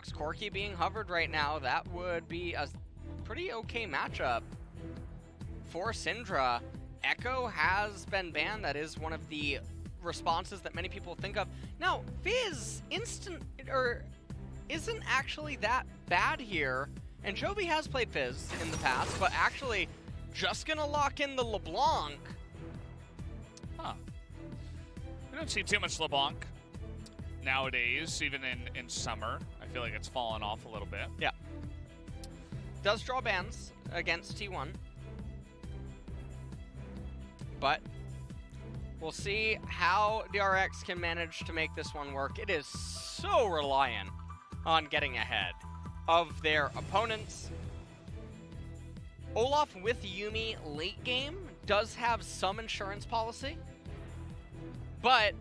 Corki being hovered right now, that would be a pretty okay matchup for Syndra. Echo has been banned. That is one of the responses that many people think of. Now, Fizz isn't actually that bad here, and Chovy has played Fizz in the past, but actually just gonna lock in the LeBlanc. Huh. We don't see too much LeBlanc nowadays, even in summer. I feel like it's fallen off a little bit. Yeah. Does draw bans against T1. But we'll see how DRX can manage to make this one work. It is so reliant on getting ahead of their opponents. Olaf with Yuumi late game does have some insurance policy, but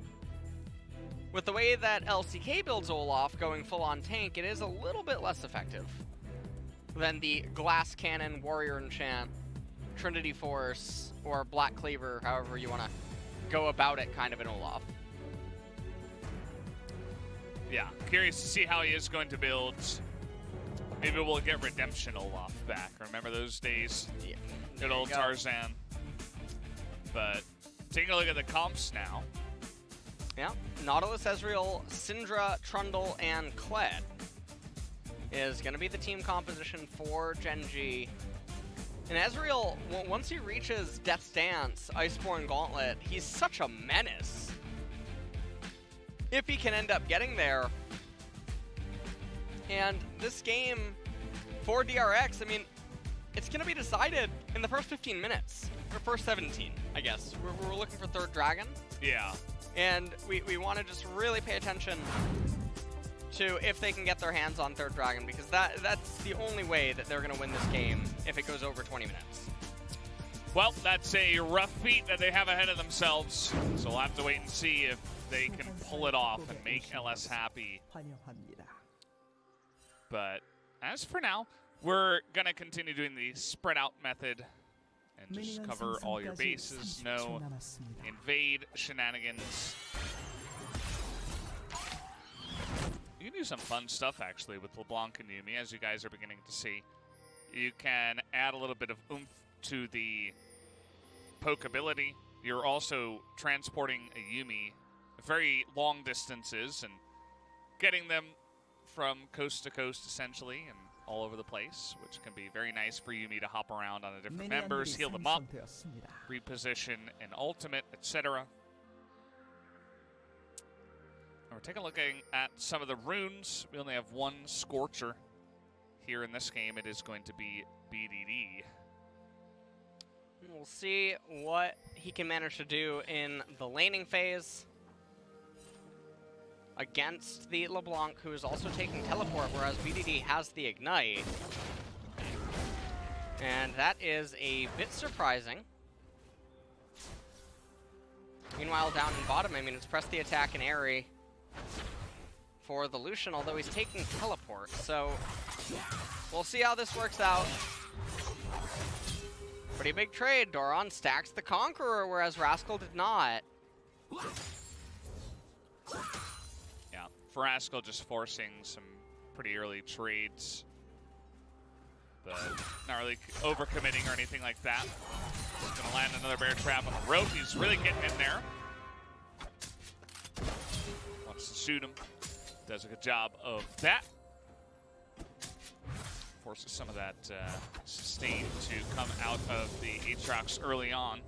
with the way that LCK builds Olaf going full-on tank, it is a little bit less effective than the Glass Cannon, Warrior Enchant, Trinity Force, or Black Cleaver, however you want to go about it, kind of in Olaf. Yeah, curious to see how he is going to build. Maybe we'll get Redemption Olaf back. Remember those days? Yeah. Good old Tarzan. But taking a look at the comps now. Yeah, Nautilus, Ezreal, Syndra, Trundle, and Kled is going to be the team composition for Gen.G. And Ezreal, once he reaches Death's Dance, Iceborne Gauntlet, he's such a menace. If he can end up getting there. And this game for DRX, I mean, it's going to be decided in the first 15 minutes. Or first 17, I guess. We're looking for third dragon. Yeah. And we want to just really pay attention to if they can get their hands on third dragon, because that's the only way that they're going to win this game if it goes over 20 minutes. Well, that's a rough feat that they have ahead of themselves, so we'll have to wait and see if they can pull it off and make LS happy. But as for now, we're going to continue doing the spread out method and just cover all your bases. No invade shenanigans. You can do some fun stuff, actually, with LeBlanc and Yuumi, as you guys are beginning to see. You can add a little bit of oomph to the poke ability. You're also transporting a Yuumi very long distances and getting them from coast to coast, essentially, and all over the place, which can be very nice for Yuumi to hop around on the different members, heal them up, reposition an ultimate, etc. We're taking a look at some of the runes. We only have one Scorcher here in this game. It is going to be BDD. We'll see what he can manage to do in the laning phase against the LeBlanc, who is also taking Teleport, whereas BDD has the Ignite. And that is a bit surprising. Meanwhile, down in bottom, I mean, it's press the attack and Airy for the Lucian, although he's taking Teleport. So we'll see how this works out. Pretty big trade. Doran stacks the Conqueror, whereas Rascal did not. Yeah, Rascal just forcing some pretty early trades, but not really overcommitting or anything like that. He's gonna land another bear trap on the rope. He's really getting in there. Wants to shoot him. Does a good job of that. Forces some of that sustain to come out of the Aatrox early on.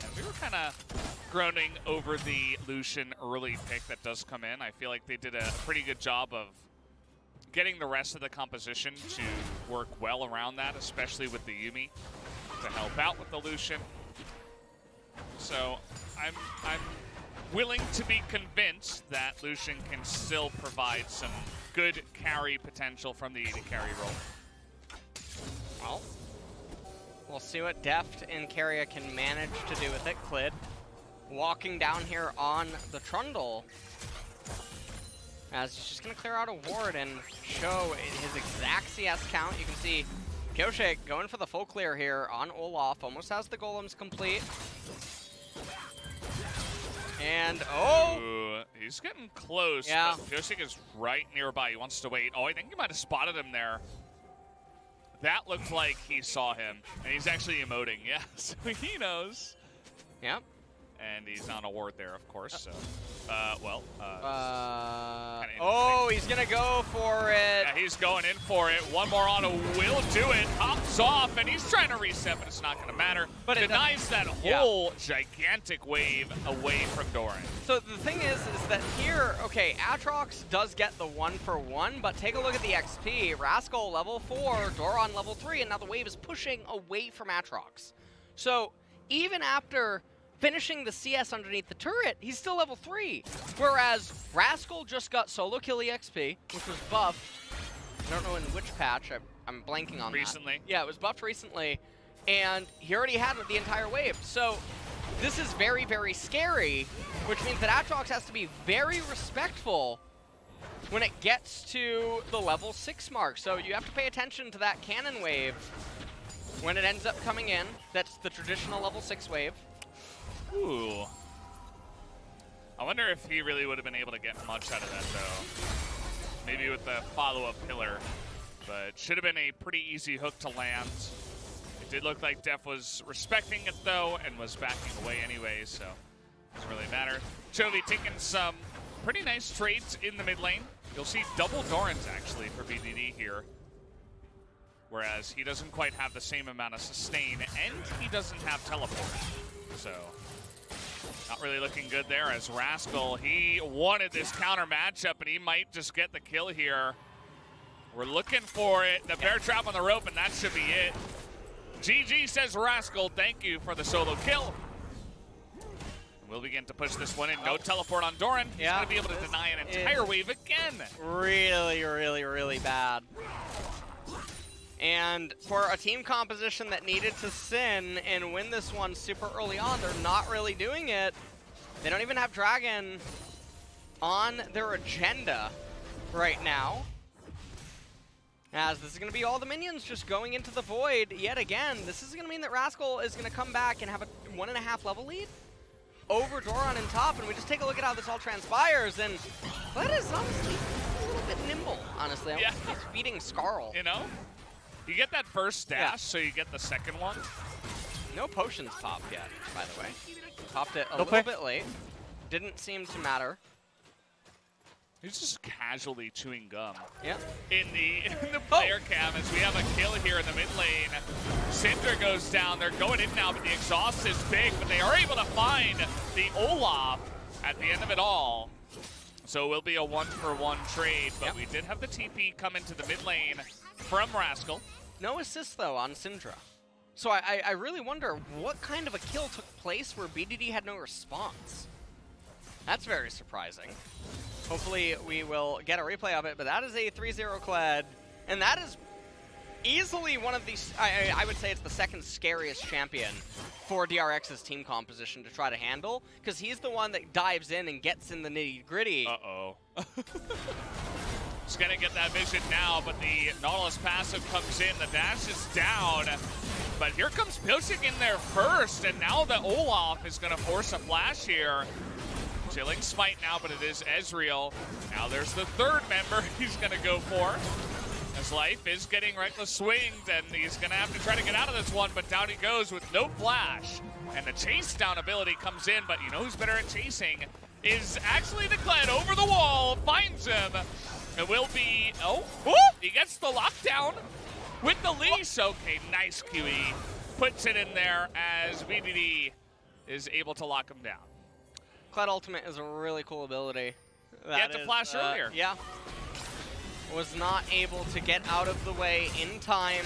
And we were kind of groaning over the Lucian early pick that does come in. I feel like they did a pretty good job of getting the rest of the composition to work well around that, especially with the Yuumi to help out with the Lucian. So I'm willing to be convinced that Lucian can still provide some good carry potential from the AD carry role. Well, we'll see what Deft and Keria can manage to do with it. Clid walking down here on the Trundle, as he's just going to clear out a ward and show his exact CS count. You can see Pyosik going for the full clear here on Olaf. Almost has the golems complete. And, oh! Ooh, he he's getting close. Yeah. But Pyosik is right nearby. He wants to wait. Oh, I think he might have spotted him there. That looked like he saw him, and he's actually emoting. Yeah, so he knows. Yep. And he's on a ward there, of course. So, oh, he's gonna go for it. Yeah, he's going in for it. One more auto will do it. Hops off, and he's trying to reset, but it's not going to matter. But denies that whole gigantic wave away from Doran. So the thing is that here, okay, Aatrox does get the 1-for-1, but take a look at the XP. Rascal level 4, Doran level 3, and now the wave is pushing away from Aatrox. So even after finishing the CS underneath the turret, he's still level 3. Whereas Rascal just got solo kill EXP, which was buffed. I don't know in which patch, I'm blanking on recently. that. Yeah, it was buffed recently, and he already had the entire wave. So this is very, very scary, which means that Aatrox has to be very respectful when it gets to the level 6 mark. So you have to pay attention to that cannon wave when it ends up coming in. That's the traditional level 6 wave. Ooh. I wonder if he really would have been able to get much out of that, though. Maybe with the follow-up pillar. But should have been a pretty easy hook to land. It did look like Deft was respecting it, though, and was backing away anyway, so doesn't really matter. Chovy taking some pretty nice trades in the mid lane. You'll see double Dorans, actually, for BDD here. Whereas he doesn't quite have the same amount of sustain, and he doesn't have teleport. So not really looking good there as Rascal, he wanted this counter matchup, and he might just get the kill here. We're looking for it. The bear trap on the rope, and that should be it. GG, says Rascal. Thank you for the solo kill. We'll begin to push this one in. No teleport on Doran. He's going to be able to deny an entire wave again. Really, really, really bad. And for a team composition that needed to sin and win this one super early on, they're not really doing it. They don't even have Dragon on their agenda right now. As this is going to be all the minions just going into the void yet again. This is going to mean that Rascal is going to come back and have a 1.5 level lead over Doran in top. And we just take a look at how this all transpires. And Kled is honestly a little bit nimble, honestly. Yeah. He's beating Skarl. You know? You get that first dash, so you get the second one. No potions popped yet, by the way. Popped it a little bit late. Didn't seem to matter. He's just casually chewing gum. Yeah. In the player cam, as we have a kill here in the mid lane. Syndra goes down. They're going in now, but the exhaust is big. But they are able to find the Olaf at the end of it all. So it will be a 1-for-1 trade. But we did have the TP come into the mid lane from Rascal. No assist, though, on Syndra. So I really wonder what kind of a kill took place where BDD had no response. That's very surprising. Hopefully we will get a replay of it, but that is a 3-0 Kled. And that is easily one of these, I would say it's the second scariest champion for DRX's team composition to try to handle, because he's the one that dives in and gets in the nitty-gritty. Uh-oh. He's going to get that vision now, but the Nautilus passive comes in. The dash is down. But here comes Pyosik in there first, and now the Olaf is going to force a flash here. Chilling smite now, but it is Ezreal. Now there's the third member he's going to go for. His life is getting reckless swinged, and he's going to have to try to get out of this one, but down he goes with no flash. And the chase down ability comes in, but you know who's better at chasing is actually the Kled over the wall, finds him. It will be, he gets the lockdown with the leash. Okay, nice QE. Puts it in there as BDD is able to lock him down. Kled Ultimate is a really cool ability. He had to flash earlier. Yeah. Was not able to get out of the way in time.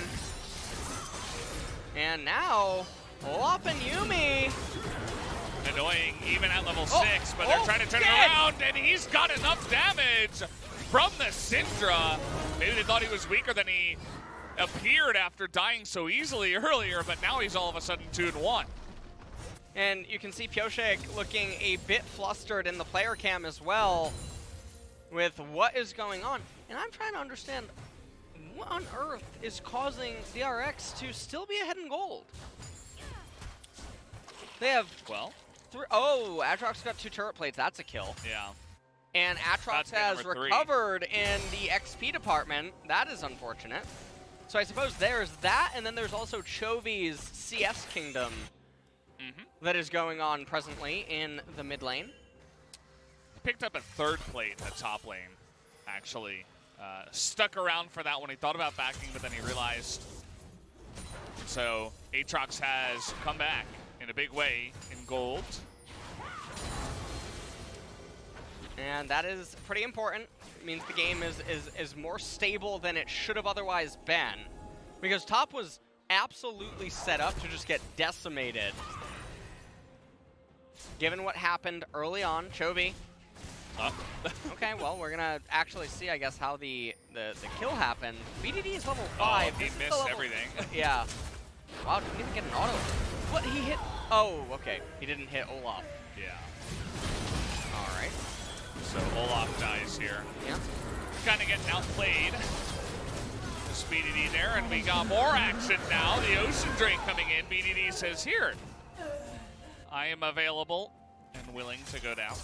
And now, Olaf and Yuumi. Annoying even at level 6, but they're trying to turn it around, and he's got enough damage from the Syndra. Maybe they thought he was weaker than he appeared after dying so easily earlier, but now he's all of a sudden 2-1. And you can see Pyosik looking a bit flustered in the player cam as well with what is going on. And I'm trying to understand what on earth is causing DRX to still be ahead in gold. They have Aatrox got 2 turret plates. That's a kill. Yeah. And Aatrox has recovered in the XP department. That is unfortunate. So I suppose there's that, and then there's also Chovy's CS Kingdom that is going on presently in the mid lane. He picked up a third plate in the top lane, actually. Stuck around for that one. He thought about backing, but then he realized. So Aatrox has come back in a big way in gold. And that is pretty important. It means the game is more stable than it should have otherwise been. Because top was absolutely set up to just get decimated. Given what happened early on, Chovy. Okay, well, we're gonna actually see, I guess, how the kill happened. BDD is level 5. Oh, he missed everything. Yeah. Wow, didn't even get an auto. What, he hit? Oh, okay. He didn't hit Olaf. Yeah. All right. So Olaf dies here. Yeah. Kind of getting outplayed. Just BDD there, and we got more action now. The Ocean Drake coming in. BDD says, here, I am available and willing to go down.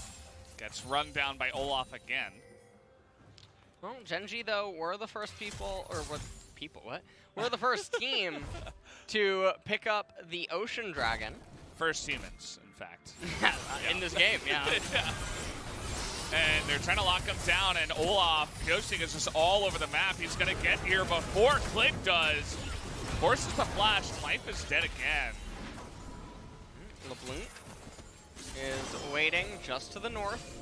Gets run down by Olaf again. Well, Gen.G, though, were the first people, or We're the first team to pick up the Ocean Dragon. First humans, in fact. In this game, yeah. Yeah. And they're trying to lock him down, and Olaf, Pyosik is just all over the map. He's going to get here before Clid does. Forces the flash. Life is dead again. LeBlanc is waiting just to the north.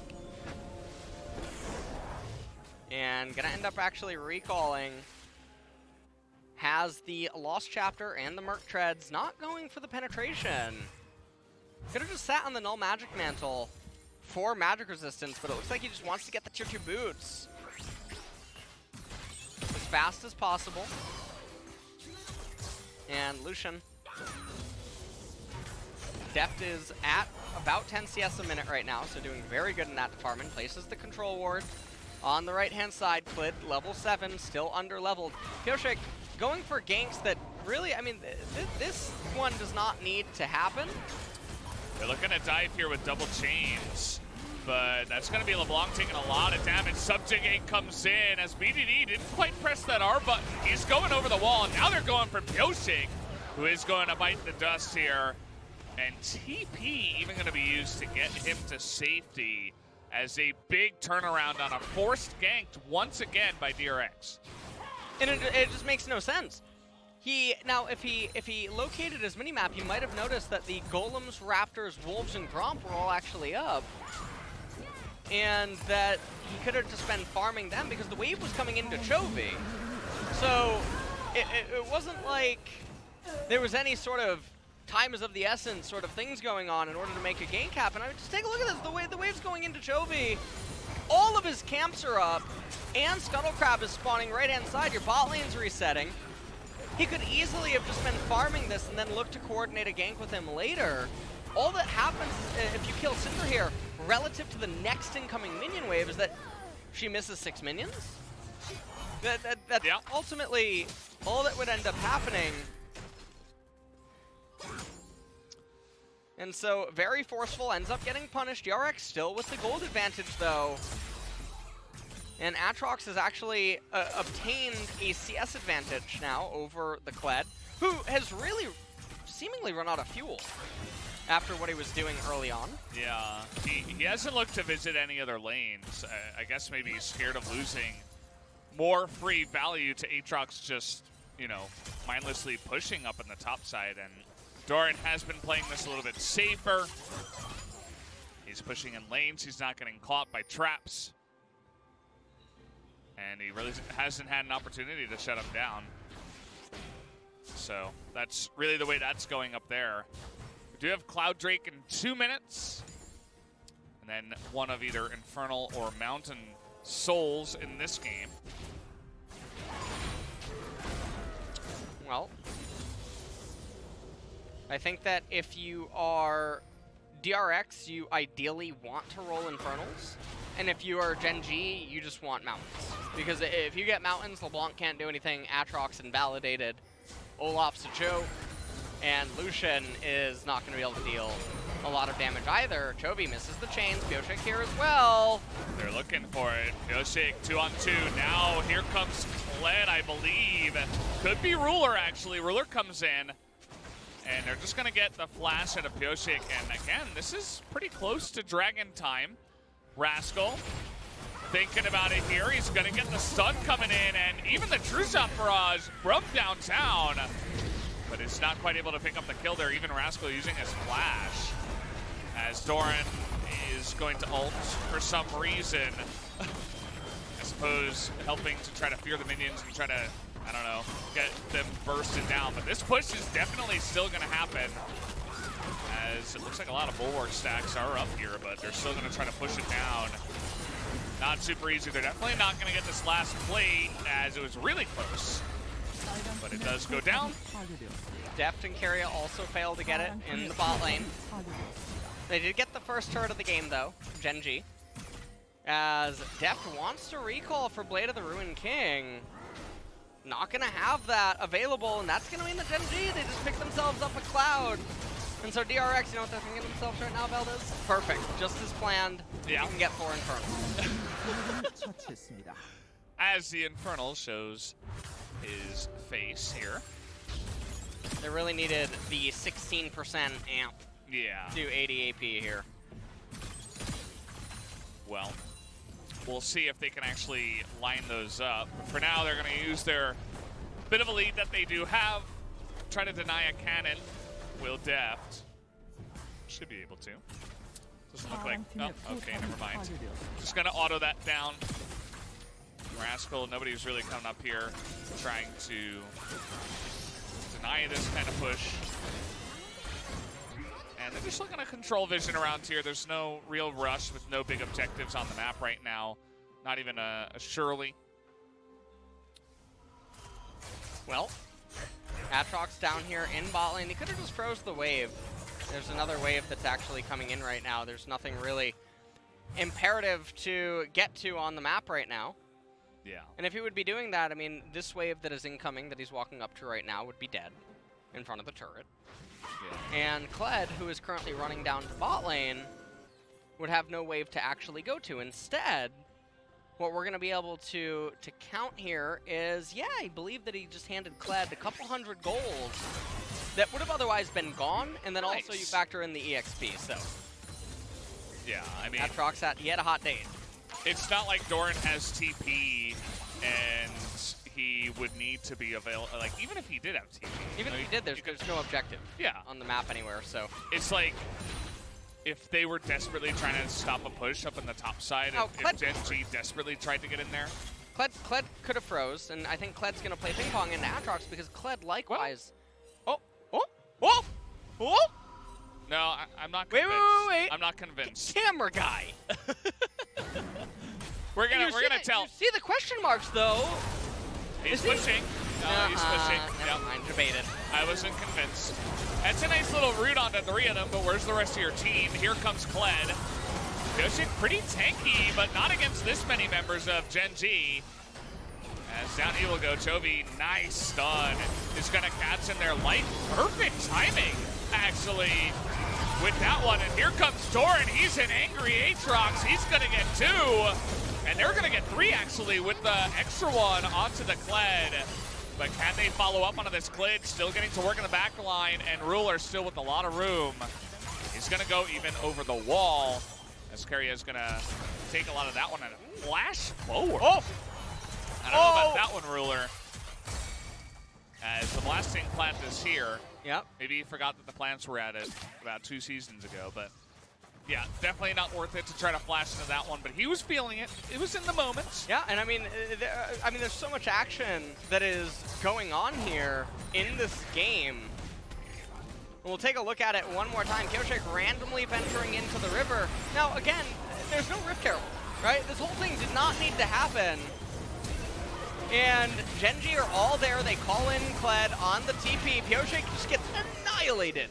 And going to end up actually recalling. Has the Lost Chapter and the Merc Treads, not going for the penetration. Could have just sat on the Null Magic Mantle for magic resistance, but it looks like he just wants to get the tier 2 boots as fast as possible. And Lucian. Deft is at about 10 CS a minute right now, so doing very good in that department. Places the control ward on the right-hand side. Clid, level 7, still under-leveled. Pyosik going for ganks that really, I mean, this one does not need to happen. They're looking to dive here with double chains, but that's going to be LeBlanc taking a lot of damage. Subjugate comes in as BDD didn't quite press that R button. He's going over the wall, and now they're going for Pyosik, who is going to bite the dust here. And TP even going to be used to get him to safety as a big turnaround on a forced ganked once again by DRX. And it just makes no sense. Now, if he located his minimap, he might have noticed that the Golems, Raptors, Wolves, and Gromp were all actually up. And that he could have just been farming them because the wave was coming into Chovy. So it wasn't like there was any sort of time is of the essence sort of things going on in order to make a gank happen. I mean, just take a look at this. The wave's going into Chovy. All of his camps are up, and Scuttlecrab is spawning right-hand side. Your bot lane's resetting. He could easily have just been farming this and then look to coordinate a gank with him later. All that happens is, if you kill Syndra here, relative to the next incoming minion wave, is that she misses 6 minions. That's ultimately all that would end up happening. And so, very forceful, ends up getting punished. DRX still with the gold advantage, though. And Aatrox has actually obtained a CS advantage now over the Kled, who has really seemingly run out of fuel after what he was doing early on. Yeah, he hasn't looked to visit any other lanes. I guess maybe he's scared of losing more free value to Aatrox just, you know, mindlessly pushing up in the top side. And Doran has been playing this a little bit safer. He's pushing in lanes. He's not getting caught by traps. And he really hasn't had an opportunity to shut him down. So that's really the way that's going up there. We do have Cloud Drake in 2 minutes. And then one of either Infernal or Mountain Souls in this game. Well, I think that if you are DRX, you ideally want to roll Infernals. And if you are Gen.G, you just want Mountains. Because if you get Mountains, LeBlanc can't do anything. Aatrox invalidated. Olaf's a joke. And Lucian is not going to be able to deal a lot of damage either. Chovy misses the chains. Pyosik here as well. They're looking for it. Pyosik 2-on-2. Now here comes Kled, I believe. Could be Ruler, actually. Ruler comes in. And they're just going to get the flash out of Pyosik. And again, this is pretty close to Dragon time. Rascal thinking about it here. He's going to get the stun coming in. And even the True Shot barrage from downtown. But it's not quite able to pick up the kill there. Even Rascal using his flash. As Doran is going to ult for some reason. I suppose helping to try to fear the minions and try to, I don't know, get them bursted down. But this push is definitely still going to happen. As it looks like a lot of bulwark stacks are up here, but they're still going to try to push it down. Not super easy. They're definitely not going to get this last plate, as it was really close. But it does go down. Deft and Keria also failed to get it in the bot lane. They did get the first turret of the game, though, Gen.G. As Deft wants to recall for Blade of the Ruined King. Not going to have that available, and that's going to mean that Gen.G, they just pick themselves up a cloud. And so DRX, you know what they're thinking themselves right now, Valdez? Perfect, just as planned. Yeah. You can get 4 Infernals. As the Infernal shows his face here. They really needed the 16% amp to 80 AP here. Well, we'll see if they can actually line those up. But for now, they're going to use their bit of a lead that they do have. Try to deny a cannon. Will Deft. Should be able to. Doesn't look like... Oh, okay, never mind. Just going to auto that down. Rascal, nobody's really coming up here trying to deny this kind of push. And they're just looking to control vision around here. There's no real rush with no big objectives on the map right now. Not even a Shirley. Well, Aatrox down here in bot lane. He could have just froze the wave. There's another wave that's actually coming in right now. There's nothing really imperative to get to on the map right now. Yeah. And if he would be doing that, I mean, this wave that is incoming that he's walking up to right now would be dead in front of the turret. Yeah. And Kled, who is currently running down to bot lane, would have no wave to actually go to. Instead, what we're going to be able to count here is, yeah, I believe that he just handed Kled a couple hundred gold that would have otherwise been gone, and then also you factor in the EXP, so. Yeah, I mean... Aatrox, he had a hot date. It's not like Doran has TP and he would need to be available. Like, even if he did have TP. Even if he did, there's no objective on the map anywhere, so. It's like, if they were desperately trying to stop a push up on the top side, if Gen.G desperately tried to get in there. Kled could have froze, and I think Kled's going to play ping pong into Aatrox because Kled likewise. No, I'm not convinced. Wait. I'm not convinced. Camera guy. we're gonna tell. You see the question marks though. He's pushing. No, he's pushing. Never mind, debated. I wasn't convinced. That's a nice little root onto 3 of them, but where's the rest of your team? Here comes Kled. Pyosik pretty tanky, but not against this many members of Gen.G. As down he will go. Chovy, nice stun. Is gonna catch in their light. Perfect timing, actually, with that one. And here comes Doran. He's an angry Aatrox. He's gonna get 2. And they're gonna get 3, actually, with the extra one onto the Kled. But can they follow up onto this Clid? Still getting to work in the back line, and Ruler still with a lot of room. He's gonna go even over the wall, as Keria is gonna take a lot of that one and flash forward. I don't know about that one, Ruler. As the blasting plant is here. Yep. Maybe he forgot that the plants were at it about 2 seasons ago, but yeah, definitely not worth it to try to flash into that one, but he was feeling it. It was in the moment. Yeah, and I mean, there's so much action that is going on here in this game. We'll take a look at it one more time. Pyosik randomly venturing into the river. Now, again, there's no Rift Herald, right? This whole thing did not need to happen. And Gen.G are all there. They call in Kled on the TP. Pyosik just gets annihilated.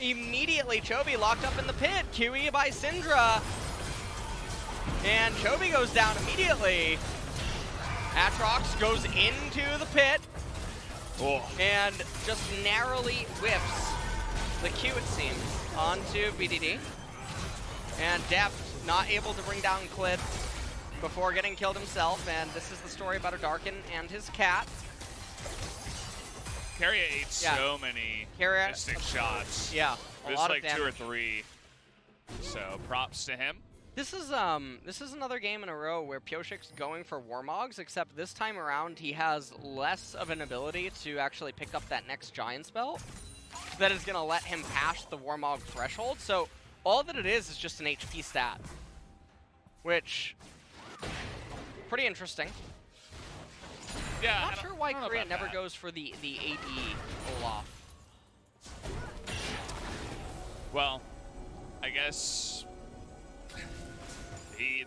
Immediately, Chovy locked up in the pit. QE by Syndra. And Chovy goes down immediately. Aatrox goes into the pit. And just narrowly whiffs the Q, it seems. onto BDD. And Deft not able to bring down Clid before getting killed himself. And this is the story about a Darkin and his cat. Keria ate so many mystic shots. Yeah, a lot of damage. 2 or 3. So props to him. This is another game in a row where Pyosik's going for Warmogs, except this time around he has less of an ability to actually pick up that next giant spell that is going to let him pass the Warmog threshold. So all that it is just an HP stat, which pretty interesting. Yeah, I'm not sure why Keria never goes for the AD Olaf. Well, I guess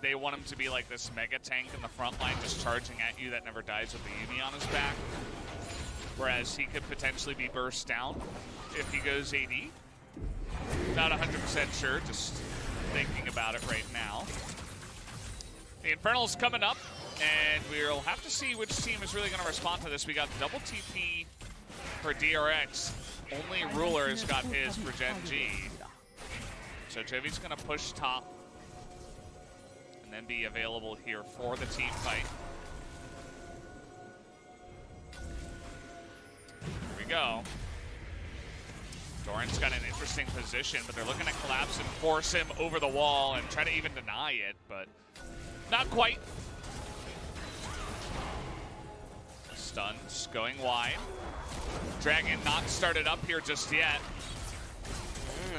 they want him to be like this mega tank in the front line, just charging at you that never dies with the Yuumi on his back. Whereas he could potentially be burst down if he goes AD. Not 100% sure, just thinking about it right now. The Infernal's coming up, and we'll have to see which team is really going to respond to this. We got double TP for DRX. Only Ruler has got his for Gen.G. So Chovy's going to push top and then be available here for the team fight. Here we go. Doran's got an interesting position, but they're looking to collapse and force him over the wall and try to even deny it, but not quite. Stuns going wide. Dragon not started up here just yet.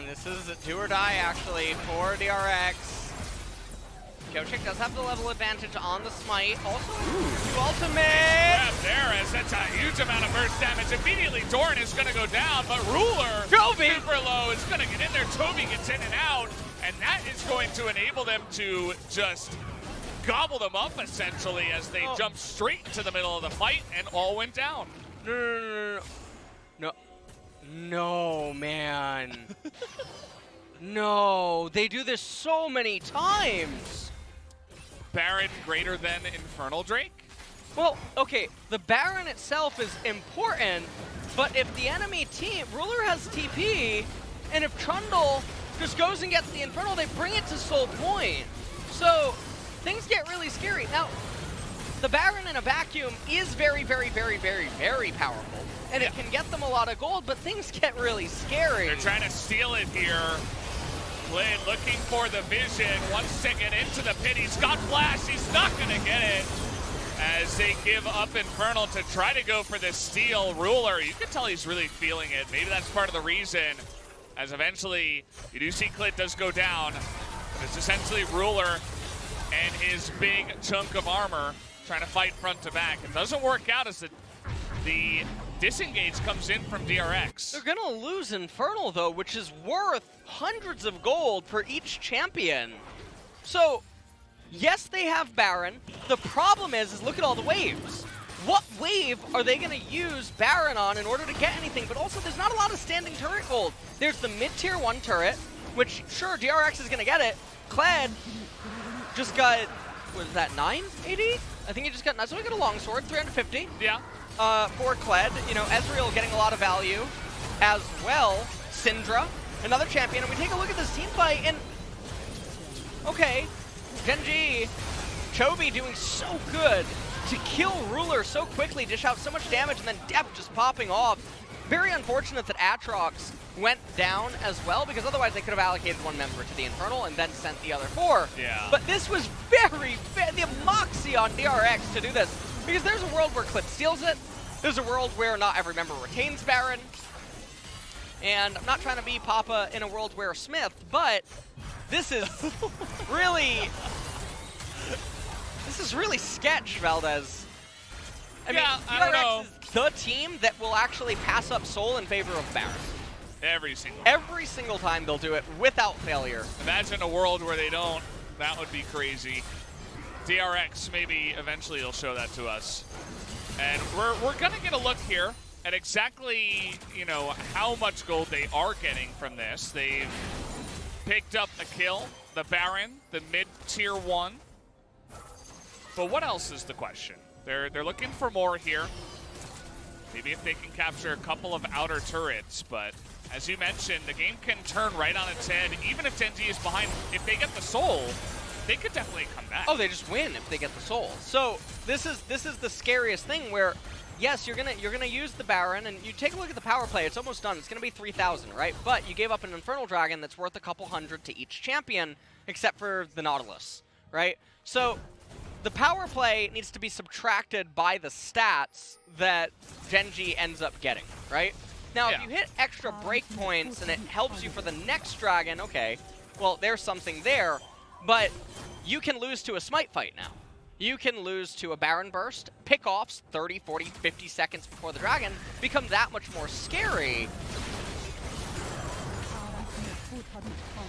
This is a do or die actually for DRX. Pyosik does have the level advantage on the smite. Also, ultimate! Grab there, as that's a huge amount of burst damage. Immediately, Doran is going to go down, but Ruler, Chovy, super low, is going to get in there. Chovy gets in and out, and that is going to enable them to just gobble them up, essentially, as they jump straight into the middle of the fight, and all went down. No, man. No, they do this so many times. Baron greater than Infernal Drake? Well, okay, the Baron itself is important, but if the enemy team, Ruler has TP, and if Trundle just goes and gets the Infernal, they bring it to Soul Point. So things get really scary. Now, the Baron in a vacuum is very, very, very, very, very powerful, and it can get them a lot of gold, but things get really scary. They're trying to steal it here. Kled looking for the vision, wants to get into the pit. He's got flash, he's not gonna get it. As they give up Infernal to try to go for the steal. Ruler, you can tell he's really feeling it. Maybe that's part of the reason, as eventually you do see Kled does go down. But it's essentially Ruler and his big chunk of armor trying to fight front to back. It doesn't work out as the disengage comes in from DRX. They're gonna lose Infernal though, which is worth hundreds of gold for each champion. So, yes, they have Baron. The problem is look at all the waves. What wave are they gonna use Baron on in order to get anything? But also, there's not a lot of standing turret gold. There's the mid-tier 1 turret, which, sure, DRX is gonna get it. Kled just got, was that 9 AD? I think he just got, so he got a longsword, 350. Yeah. For Kled, you know, Ezreal getting a lot of value as well. Syndra, another champion, and we take a look at this team fight, and okay, Gen.G, Chovy doing so good to kill Ruler so quickly, dish out so much damage, and then Deft just popping off. Very unfortunate that Aatrox went down as well, because otherwise they could have allocated one member to the Infernal and then sent the other 4. Yeah. But this was very, the moxie on DRX to do this, because there's a world where Clid steals it, there's a world where not every member retains Baron, and I'm not trying to be Papa in a world where Smith, but this is really, sketch, Valdez. I mean, I don't know. DRX is the team that will actually pass up Soul in favor of Baron. Every single time they'll do it without failure. Imagine a world where they don't. That would be crazy. DRX, maybe eventually he'll show that to us. And we're gonna get a look here at exactly, you know, how much gold they are getting from this. They've picked up a kill, the Baron, the mid-tier 1. But what else is the question? They're looking for more here. Maybe if they can capture a couple of outer turrets, but as you mentioned, the game can turn right on its head. Even if Gen.G is behind, if they get the soul, they could definitely come back. Oh, they just win if they get the soul. So this is the scariest thing where, yes, you're gonna use the Baron, and you take a look at the power play. It's almost done. It's gonna be 3,000, right? But you gave up an Infernal Dragon that's worth a couple hundred to each champion, except for the Nautilus, right? So the power play needs to be subtracted by the stats that Gen.G ends up getting, right? Now, if you hit extra breakpoints and it helps you for the next dragon, okay, well, there's something there, but you can lose to a smite fight now. You can lose to a Baron Burst. Pick-offs 30, 40, 50 seconds before the dragon become that much more scary.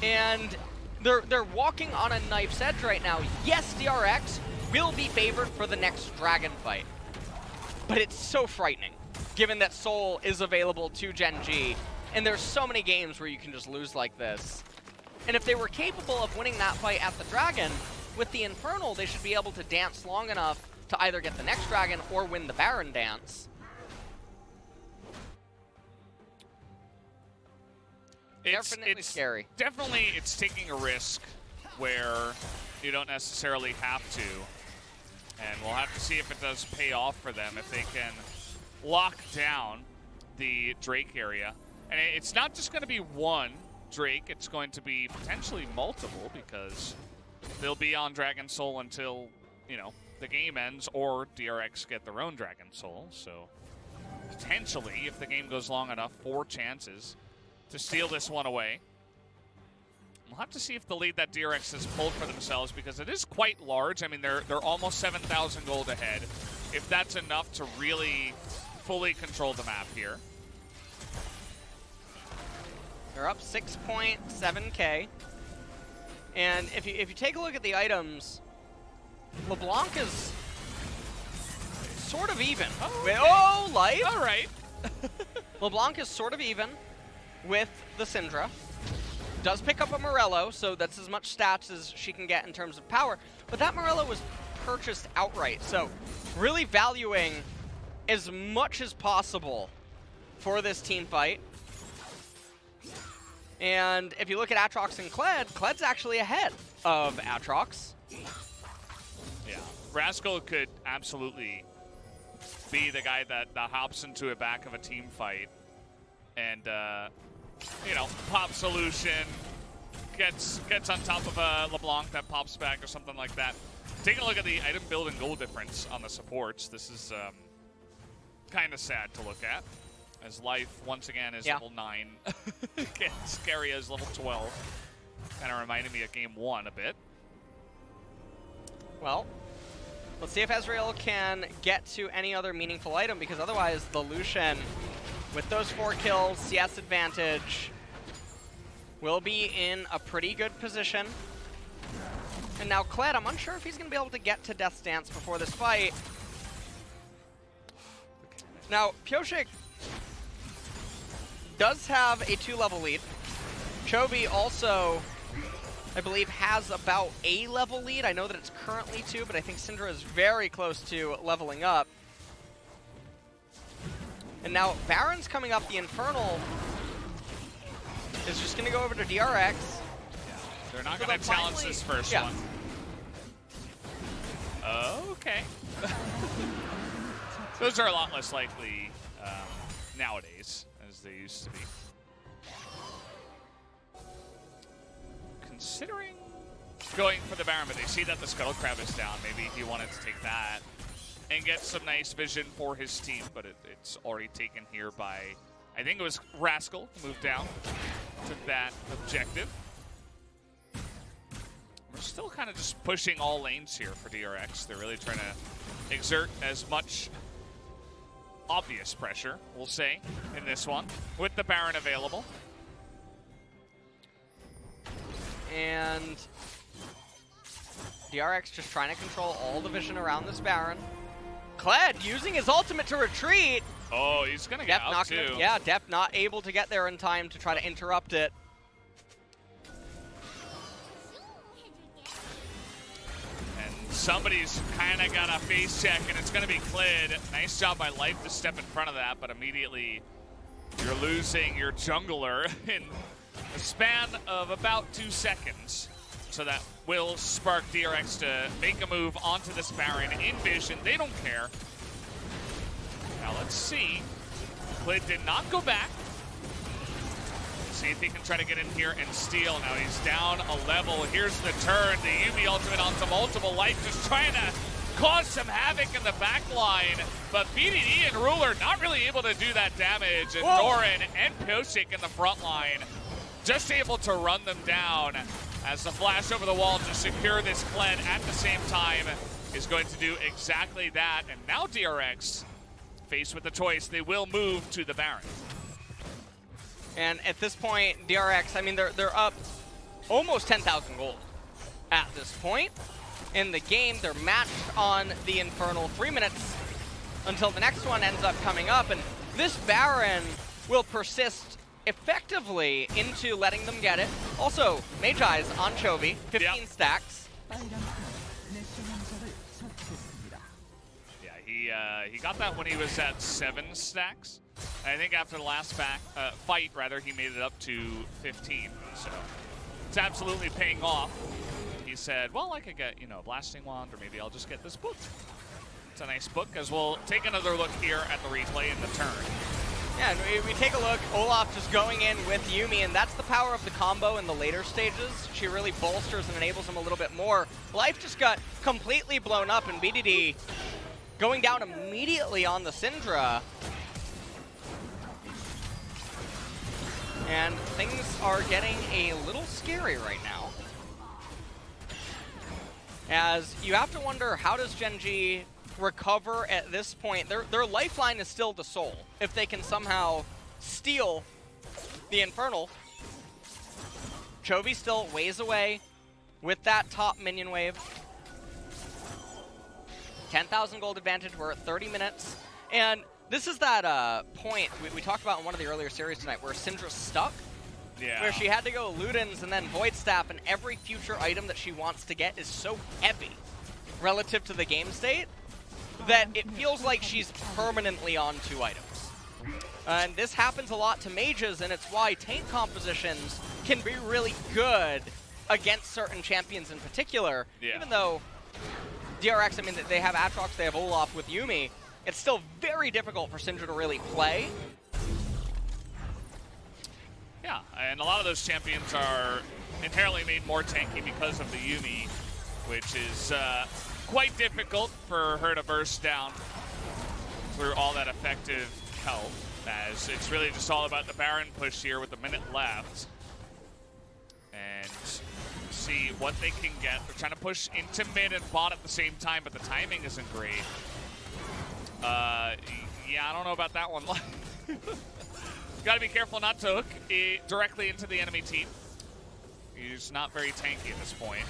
And they're walking on a knife's edge right now. Yes, DRX will be favored for the next dragon fight, but it's so frightening, given that Soul is available to Gen.G, and there's so many games where you can just lose like this. And if they were capable of winning that fight at the dragon, with the Infernal, they should be able to dance long enough to either get the next dragon or win the Baron dance. Definitely scary. Definitely, it's taking a risk where you don't necessarily have to. And we'll have to see if it does pay off for them, if they can lock down the Drake area. And it's not just going to be one Drake, it's going to be potentially multiple, because they'll be on Dragon Soul until, you know, the game ends, or DRX get their own Dragon Soul. So potentially, if the game goes long enough, 4 chances to steal this one away. We'll have to see if the lead that DRX has pulled for themselves, because it is quite large. I mean, they're almost 7,000 gold ahead. If that's enough to really fully control the map here. They're up 6.7k. And if you take a look at the items, LeBlanc is sort of even. Oh, okay. Oh, life! All right. LeBlanc is sort of even with the Syndra. Does pick up a Morello, so that's as much stats as she can get in terms of power. But that Morello was purchased outright, so really valuing as much as possible for this team fight. And if you look at Aatrox and Kled, Kled's actually ahead of Aatrox. Yeah, Rascal could absolutely be the guy that hops into the back of a team fight and, you know, pops Lucian, gets on top of a LeBlanc that pops back or something like that. Taking a look at the item build and gold difference on the supports, this is kind of sad to look at, as Life, once again, is level 9. Keria is level 12. Kind of reminded me of Game 1 a bit. Well, let's see if Ezreal can get to any other meaningful item, because otherwise the Lucian, with those 4 kills, CS advantage, will be in a pretty good position. And now Kled, I'm unsure if he's going to be able to get to Death's Dance before this fight. Now, Pyosik does have a 2-level lead. Chovy also, I believe, has about a level lead. I know that it's currently 2, but I think Syndra is very close to leveling up. And now Baron's coming up. The Infernal is just going to go over to DRX. Yeah. They're not going to challenge this first one. Okay. Those are a lot less likely nowadays, as they used to be. Considering going for the Baron, but they see that the Scuttle Crab is down. Maybe he wanted to take that and get some nice vision for his team, but it's already taken here by, I think it was Rascal, moved down to that objective. We're still kind of just pushing all lanes here for DRX. They're really trying to exert as much obvious pressure, we'll say, in this one, with the Baron available. And DRX just trying to control all the vision around this Baron. Kled using his ultimate to retreat. Oh, he's going to get out too. Yeah, Deft not able to get there in time to try to interrupt it. somebody's kind of got a face check, and it's going to be Kled. Nice job by Life to step in front of that, but immediately you're losing your jungler in a span of about 2 seconds. So that will spark DRX to make a move onto this Baron in vision. They don't care. Now let's see. Clid did not go back. See if he can try to get in here and steal. Now he's down a level. Here's the turn. The Yuumi ultimate onto multiple. Life just trying to cause some havoc in the back line. But BDD and Ruler not really able to do that damage. And Doran and Pyosik in the front line just able to run them down as the flash over the wall to secure this Kled at the same time is going to do exactly that. And now DRX, faced with the choice, they will move to the Baron. And at this point, DRX, I mean, they're up almost 10,000 gold at this point in the game. They're matched on the Infernal. 3 minutes until the next one ends up coming up. And this Baron will persist effectively into letting them get it. Also, Magi's on Chovy, 15 stacks. Yeah, he got that when he was at 7 stacks. I think after the last fight, he made it up to 15. So it's absolutely paying off. He said, well, I could get, a Blasting Wand, or maybe I'll just get this book. It's a nice book, as we'll take another look here at the replay in the turn. Yeah, and we take a look, Olaf just going in with Yuumi, and that's the power of the combo in the later stages. She really bolsters and enables him a little bit more. Life just got completely blown up, and BDD going down immediately on the Syndra. And things are getting a little scary right now. As you have to wonder, how does Gen.G recover at this point? Their lifeline is still the soul. If they can somehow steal the Infernal. Chovy still ways away with that top minion wave. 10,000 gold advantage. We're at 30 minutes. And this is that point we talked about in one of the earlier series tonight where Syndra's stuck. Yeah. Where she had to go Ludens and then Void Staff, and every future item that she wants to get is so heavy relative to the game state that it feels like she's permanently on 2 items. And this happens a lot to mages, and it's why tank compositions can be really good against certain champions in particular. Yeah. Even though DRX, I mean, they have Aatrox, they have Olaf with Yuumi, it's still very difficult for Syndra to really play. Yeah, and a lot of those champions are inherently made more tanky because of the Yuumi, which is quite difficult for her to burst down through all that effective health, as it's really just all about the Baron push here with a minute left. And see what they can get. They're trying to push into mid and bot at the same time, but the timing isn't great. Yeah, I don't know about that one. Got to be careful not to hook it directly into the enemy team. He's not very tanky at this point.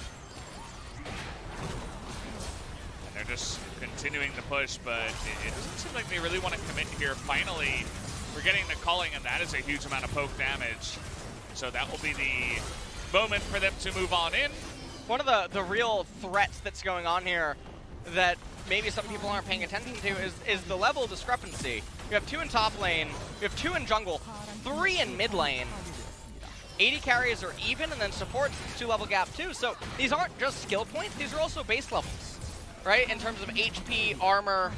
And they're just continuing to push, but it doesn't seem like they really want to commit here. Finally, we're getting the culling, and that is a huge amount of poke damage. So that will be the moment for them to move on in. One of the real threats that's going on here that maybe some people aren't paying attention to is the level discrepancy. We have 2 in top lane, we have 2 in jungle, 3 in mid lane. 80 carries are even, and then supports, it's 2 level gap too. So these aren't just skill points, these are also base levels, right? In terms of HP, armor,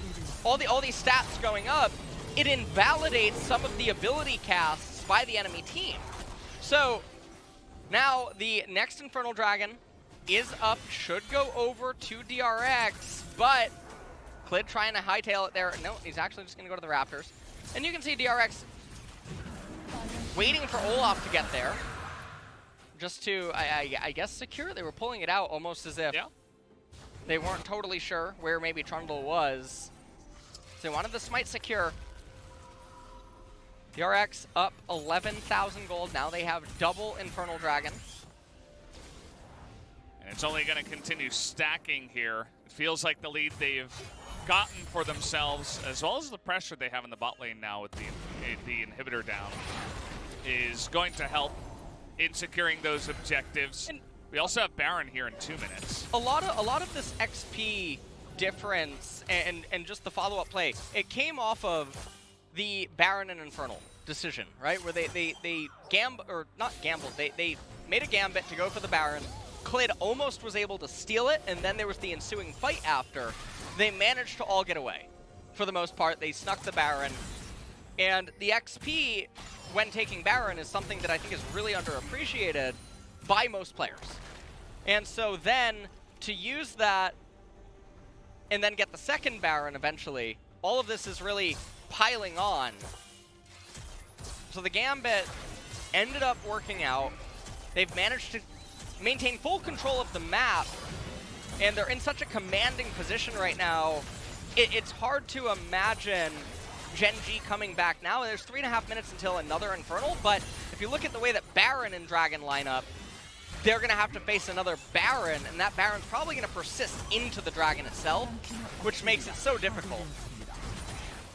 all these stats going up, it invalidates some of the ability casts by the enemy team. So now the next Infernal Dragon is up, should go over to DRX, but Clid trying to hightail it there. No, he's actually just going to go to the Raptors. And you can see DRX waiting for Olaf to get there, just to, I guess, secure. They were pulling it out almost as if they weren't totally sure where maybe Trundle was. So they wanted the smite secure. DRX up 11,000 gold. Now they have double Infernal Dragon. And it's only going to continue stacking here. It feels like the lead they've gotten for themselves, as well as the pressure they have in the bot lane now with the inhibitor down, is going to help in securing those objectives. And We also have Baron here in 2 minutes. A lot of this XP difference and just the follow-up play, it came off of the Baron and Infernal decision, right? Where they made a gambit to go for the Baron. Kled almost was able to steal it, and then there was the ensuing fight after. They managed to all get away. For the most part, they snuck the Baron. And the XP when taking Baron is something that I think is really underappreciated by most players. And so then, to use that and then get the second Baron eventually, all of this is really piling on. So the Gambit ended up working out. They've managed to maintain full control of the map, and they're in such a commanding position right now. It's hard to imagine Gen.G coming back now. There's 3.5 minutes until another Infernal, but if you look at the way that Baron and Dragon line up, they're going to have to face another Baron, and that Baron's probably going to persist into the Dragon itself, which makes it so difficult.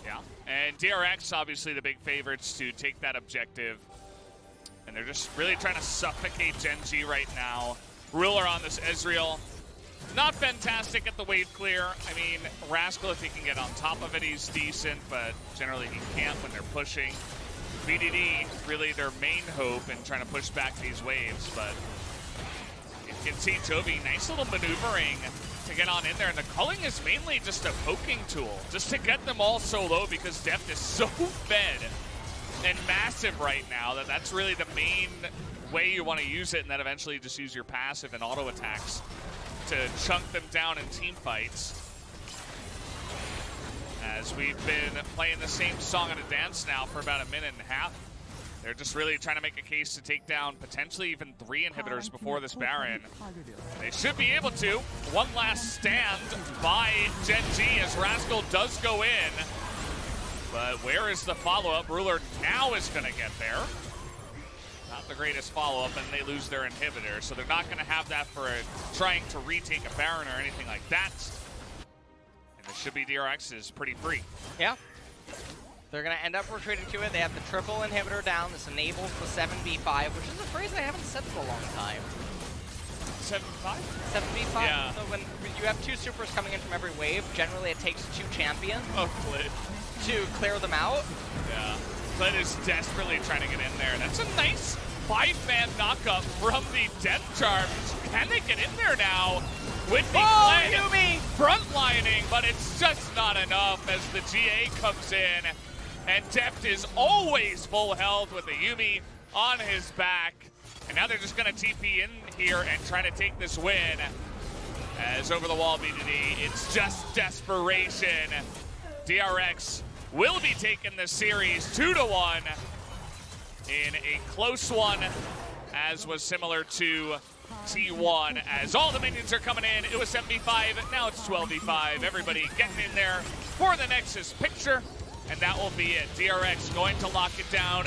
Yeah, and DRX obviously the big favorites to take that objective. And they're just really trying to suffocate Gen.G right now. Ruler on this Ezreal. Not fantastic at the wave clear. I mean, Rascal, if he can get on top of it, he's decent, but generally he can't when they're pushing. BDD, really their main hope in trying to push back these waves, but you can see Chovy, nice little maneuvering to get on in there, and the culling is mainly just a poking tool, just to get them all so low because Deft is so fed and massive right now that's really the main way you want to use it, and then eventually just use your passive and auto attacks to chunk them down in team fights. As we've been playing the same song and a dance now for about 1.5 minutes. They're just really trying to make a case to take down potentially even 3 inhibitors before this Baron. They should be able to. One last stand by Gen.G as Rascal does go in. But where is the follow-up? Ruler now is going to get there. Not the greatest follow-up, and they lose their inhibitor. So they're not going to have that for trying to retake a Baron or anything like that. And this should be DRX's pretty free. Yeah. They're going to end up retreating to it. They have the triple inhibitor down. This enables the 7v5, which is a phrase I haven't said for a long time. 7v5? 7v5. Yeah. So when you have 2 supers coming in from every wave, generally it takes 2 champions. Oh, Clid. To clear them out. Yeah. Clid is desperately trying to get in there. That's a nice 5-man knockup from the Death Charge. Can they get in there now? With the Kled Yuumi frontlining, but it's just not enough as the GA comes in. And Deft is always full health with the Yuumi on his back. And now they're just going to TP in here and try to take this win. As over the wall BDD, it's just desperation. DRX will be taking this series 2-1 in a close one, as was similar to T1. As all the minions are coming in, it was 7v5, now it's 12v5. Everybody getting in there for the Nexus picture, and that will be it. DRX going to lock it down.